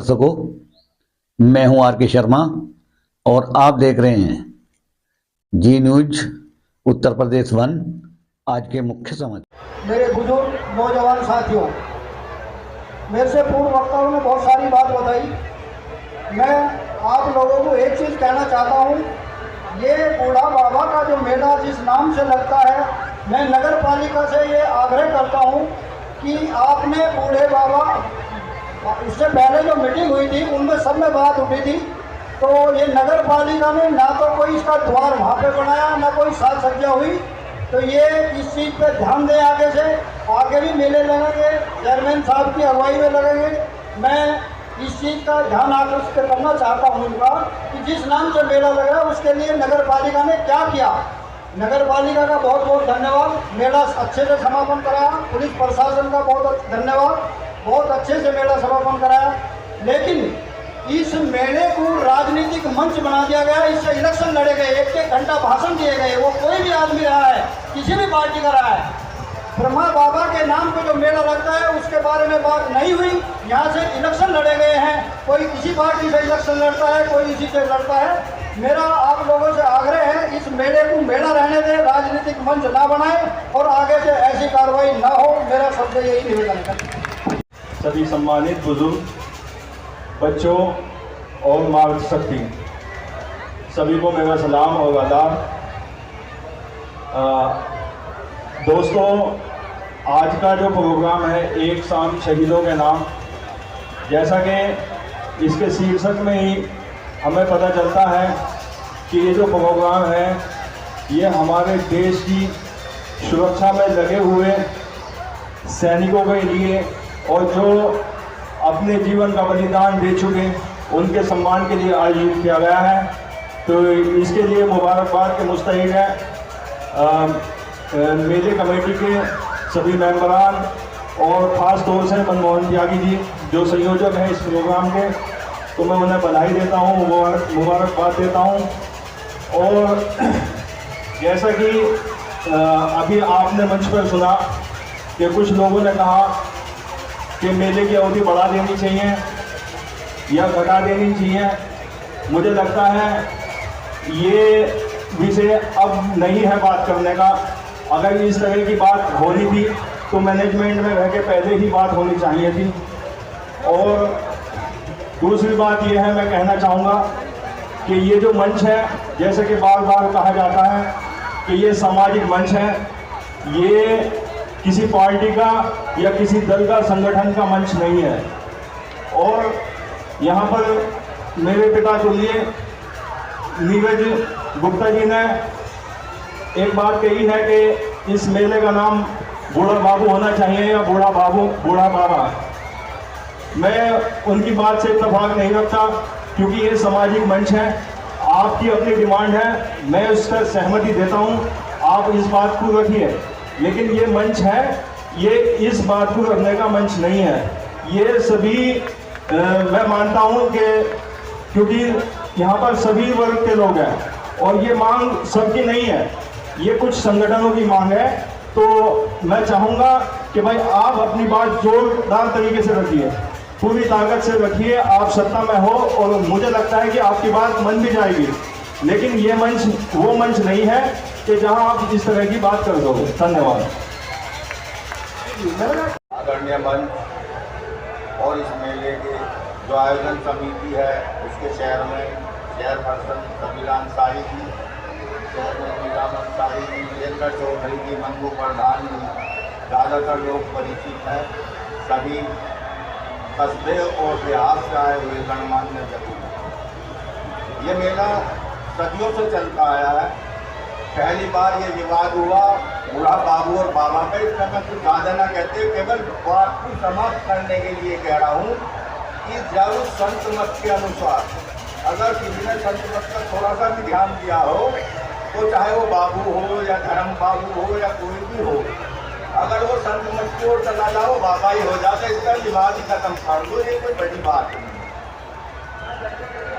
दर्शकों, मैं हूं आर के शर्मा और आप देख रहे हैं जी न्यूज उत्तर प्रदेश 1। आज के मुख्य समाचार। मेरे बुजुर्ग नौजवान साथियों, मेरे से पूर्व वक्ताओं ने बहुत सारी बात बताई। मैं आप लोगों को एक चीज़ कहना चाहता हूँ। ये बूढ़ा बाबा का जो मेला जिस नाम से लगता है, मैं नगर पालिका से ये आग्रह करता हूँ कि आपने बूढ़े बाबा, इससे पहले जो मीटिंग हुई थी उनमें सब में बात उठी थी, तो ये नगर पालिका ने ना तो कोई इसका द्वार वहाँ पे बनाया, ना कोई साज सज्जा हुई। तो ये इस चीज़ पे ध्यान दें, आगे से आगे भी मेले लगेंगे, चेयरमैन साहब की अगुवाई में लगेंगे। मैं इस चीज़ का ध्यान आकृष्ट करना चाहता हूँ उनका कि जिस नाम से मेला लगा उसके लिए नगर पालिका ने क्या किया। नगर पालिका का बहुत बहुत धन्यवाद। मेला अच्छे से समापन कराया। पुलिस प्रशासन का बहुत धन्यवाद, बहुत अच्छे से मेला समापन कराया। लेकिन इस मेले को राजनीतिक मंच बना दिया गया। इससे इलेक्शन लड़े गए, एक एक घंटा भाषण दिए गए। वो कोई भी आदमी रहा है, किसी भी पार्टी का रहा है, ब्रह्मा बाबा के नाम पे जो मेला लगता है उसके बारे में बात नहीं हुई। यहाँ से इलेक्शन लड़े गए हैं, कोई किसी पार्टी से इलेक्शन लड़ता है, कोई इसी से लड़ता है। मेरा आप लोगों से आग्रह है, इस मेले को मेला रहने दें, राजनीतिक मंच ना बनाए और आगे से ऐसी कार्रवाई ना हो। मेरा सबसे यही निवेदन है। सभी सम्मानित बुजुर्ग, बच्चों और मातृशक्ति, सभी को मेरा सलाम और आदाब। दोस्तों, आज का जो प्रोग्राम है एक शाम शहीदों के नाम, जैसा कि इसके शीर्षक में ही हमें पता चलता है कि ये जो प्रोग्राम है ये हमारे देश की सुरक्षा में लगे हुए सैनिकों के लिए और जो अपने जीवन का बलिदान दे चुके उनके सम्मान के लिए आयोजित किया गया है। तो इसके लिए मुबारकबाद के मुस्तहिक है मेले कमेटी के सभी मेंबरान और ख़ास तौर से मनमोहन त्यागी जी जो संयोजक हैं इस प्रोग्राम के, तो मैं उन्हें बधाई देता हूँ, मुबारकबाद देता हूँ। और जैसा कि अभी आपने मंच पर सुना कि कुछ लोगों ने कहा कि मेले की अवधि बढ़ा देनी चाहिए या घटा देनी चाहिए। मुझे लगता है ये विषय अब नहीं है बात करने का। अगर इस तरह की बात होनी थी तो मैनेजमेंट में रह के पहले ही बात होनी चाहिए थी। और दूसरी बात यह है, मैं कहना चाहूँगा कि ये जो मंच है, जैसे कि बार बार कहा जाता है कि ये सामाजिक मंच है, ये किसी पार्टी का या किसी दल का, संगठन का मंच नहीं है। और यहाँ पर मेरे पिता तुल्य नीरज गुप्ता जी ने एक बात कही है कि इस मेले का नाम बूढ़ा बाबू होना चाहिए या बूढ़ा बाबा। मैं उनकी बात से इत्तेफाक नहीं रखता, क्योंकि ये सामाजिक मंच है। आपकी अपनी डिमांड है, मैं उसका सहमति देता हूँ, आप इस बात को रखिए। लेकिन ये मंच है, ये इस बात को रखने का मंच नहीं है। ये सभी मैं मानता हूँ कि क्योंकि यहाँ पर सभी वर्ग के लोग हैं और ये मांग सबकी नहीं है, ये कुछ संगठनों की मांग है। तो मैं चाहूँगा कि भाई आप अपनी बात जोरदार तरीके से रखिए, पूरी ताकत से रखिए। आप सत्ता में हो और मुझे लगता है कि आपकी बात मन भी जाएगी। लेकिन ये मंच वो मंच नहीं है कि जहां आप इस तरह की बात कर दोगे। धन्यवाद। आदरणीय मंच और इस मेले के जो आयोजन समिति है उसके चेयरपर्सन समीरा अंसारी जी, चेयरमैन निजाम अंसारी जी, वीरेंद्र चौधरी जी, मंगू प्रधान जी, ज़्यादातर लोग परिचित हैं। सभी कस्बे और बिहार से आए हुए गणमान्य व्यक्ति। ये मेला सदियों से चलता आया है। पहली बार ये विवाद हुआ बूढ़ा बाबू और बाबा का। इसका मैं कुछ ज़्यादा ना कहते, केवल बात को समाप्त करने के लिए कह रहा हूँ कि जब संत मत के अनुसार अगर किसी ने संत मत का थोड़ा सा भी ध्यान दिया हो, तो चाहे वो बाबू हो या धर्म बाबू हो या कोई भी हो, अगर वो संत मत की ओर चला जाओ बाबा ही हो जाता। इसका विवाद ही खत्म कर दो, ये कोई बड़ी बात नहीं।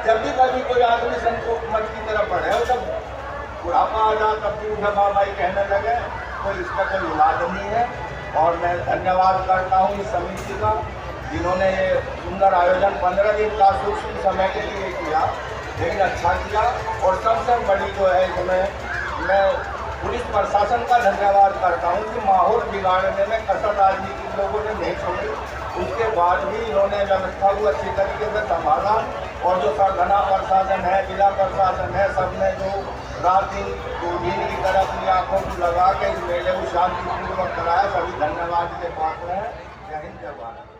जब भी कभी कोई आदमी संत मत की तरफ बढ़े और जब बुढ़ापा आ जाए तब भी उसे बाबा ही कहने लगे, तो इसका कोई विवाद नहीं है। और मैं धन्यवाद करता हूँ इस समिति का जिन्होंने ये सुंदर आयोजन 15 दिन का सूक्ष्म समय के लिए किया, लेकिन अच्छा किया। और सबसे बड़ी जो है इसमें मैं पुलिस प्रशासन का धन्यवाद करता हूँ कि माहौल बिगाड़ने में कसर राजनीतिक लोगों ने नहीं छोड़ी। उसके बाद भी इन्होंने व्यवस्था को अच्छी तरीके से संभाला। और जो सरगना प्रशासन है, जिला प्रशासन है, सबने जो रात दिन दिन की तरह अपनी आंखों को लगा के इस मेले को शांतिपूर्वक कराया, सभी धन्यवाद के पात्र हैं। जय हिंद, जय भारत।